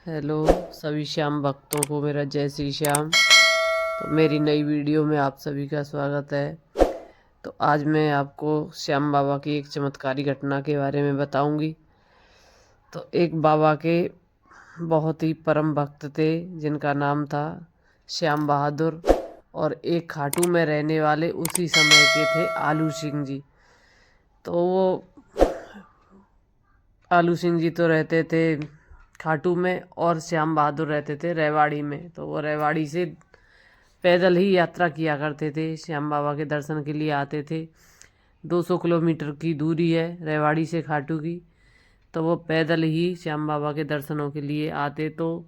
Hello सभी श्याम भक्तों को मेरा जय श्री श्याम। तो मेरी नई वीडियो में आप सभी का स्वागत है। तो आज मैं आपको श्याम बाबा की एक चमत्कारी घटना के बारे में बताऊंगी। तो एक बाबा के बहुत ही परम भक्त थे जिनका नाम था श्याम बहादुर, और एक खाटू में रहने वाले उसी समय के थे आलू सिंह जी। तो वो आलू सिंह जी तो रहते थे खाटू में और श्याम बहादुर रहते थे रेवाड़ी में। तो वो रेवाड़ी से पैदल ही यात्रा किया करते थे, श्याम बाबा के दर्शन के लिए आते थे। 200 किलोमीटर की दूरी है रेवाड़ी से खाटू की। तो वो पैदल ही श्याम बाबा के दर्शनों के लिए आते। तो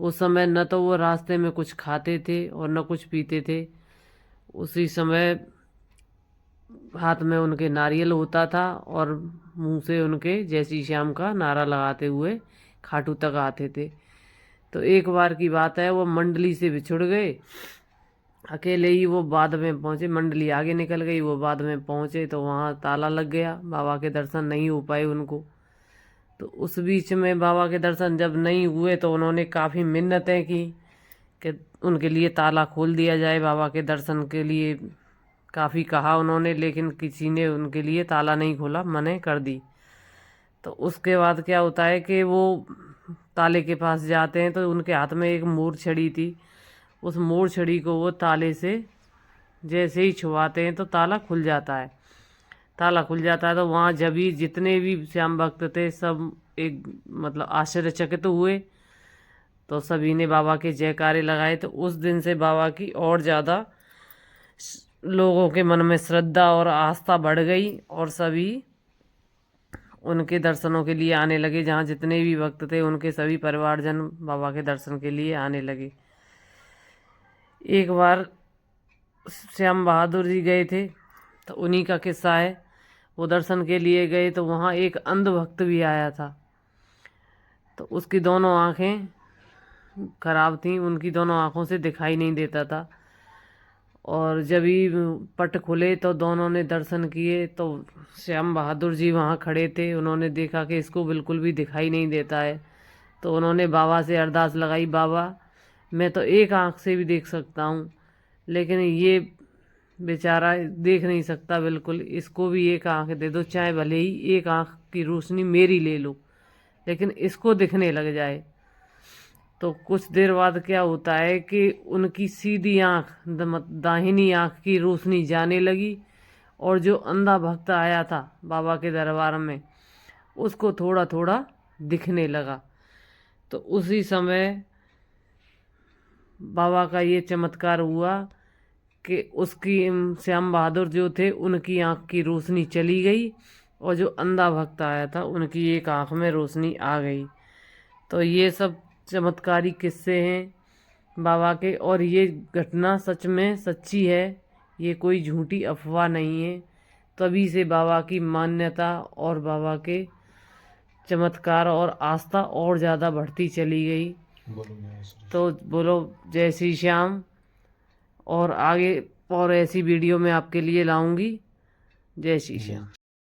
उस समय न तो वो रास्ते में कुछ खाते थे और न कुछ पीते थे। उसी समय हाथ में उनके नारियल होता था और मुंह से उनके जय श्री श्याम का नारा लगाते हुए खाटू तक आते थे। तो एक बार की बात है, वो मंडली से बिछुड़ गए। अकेले ही वो बाद में पहुंचे, मंडली आगे निकल गई, वो बाद में पहुंचे तो वहाँ ताला लग गया, बाबा के दर्शन नहीं हो पाए उनको। तो उस बीच में बाबा के दर्शन जब नहीं हुए तो उन्होंने काफ़ी मिन्नतें की कि उनके लिए ताला खोल दिया जाए। बाबा के दर्शन के लिए काफ़ी कहा उन्होंने, लेकिन किसी ने उनके लिए ताला नहीं खोला, मना कर दी। तो उसके बाद क्या होता है कि वो ताले के पास जाते हैं तो उनके हाथ में एक मोर छड़ी थी। उस मोर छड़ी को वो ताले से जैसे ही छुआते हैं तो ताला खुल जाता है। ताला खुल जाता है तो वहाँ जब भी जितने भी श्याम भक्त थे सब एक मतलब आश्चर्यचकित हुए। तो सभी ने बाबा के जयकारे लगाए। तो उस दिन से बाबा की और ज़्यादा लोगों के मन में श्रद्धा और आस्था बढ़ गई और सभी उनके दर्शनों के लिए आने लगे। जहाँ जितने भी भक्त थे उनके सभी परिवारजन बाबा के दर्शन के लिए आने लगे। एक बार श्याम बहादुर जी गए थे तो उन्हीं का किस्सा है। वो दर्शन के लिए गए तो वहाँ एक अंध भक्त भी आया था। तो उसकी दोनों आँखें खराब थीं, उनकी दोनों आँखों से दिखाई नहीं देता था। और जब ही पट खुले तो दोनों ने दर्शन किए तो श्याम बहादुर जी वहाँ खड़े थे। उन्होंने देखा कि इसको बिल्कुल भी दिखाई नहीं देता है। तो उन्होंने बाबा से अरदास लगाई, बाबा मैं तो एक आँख से भी देख सकता हूँ, लेकिन ये बेचारा देख नहीं सकता बिल्कुल, इसको भी एक आँख दे दो, चाहे भले ही एक आँख की रोशनी मेरी ले लो, लेकिन इसको दिखने लग जाए। तो कुछ देर बाद क्या होता है कि उनकी सीधी आँख दाहिनी आँख की रोशनी जाने लगी और जो अंधा भक्त आया था बाबा के दरबार में उसको थोड़ा थोड़ा दिखने लगा। तो उसी समय बाबा का ये चमत्कार हुआ कि उसकी श्याम बहादुर जो थे उनकी आँख की रोशनी चली गई और जो अंधा भक्त आया था उनकी एक आँख में रोशनी आ गई। तो ये सब चमत्कारी किस्से हैं बाबा के, और ये घटना सच में सच्ची है, ये कोई झूठी अफवाह नहीं है। तभी से बाबा की मान्यता और बाबा के चमत्कार और आस्था और ज़्यादा बढ़ती चली गई। तो बोलो जय श्री श्याम। और आगे और ऐसी वीडियो मैं आपके लिए लाऊंगी। जय श्री श्याम।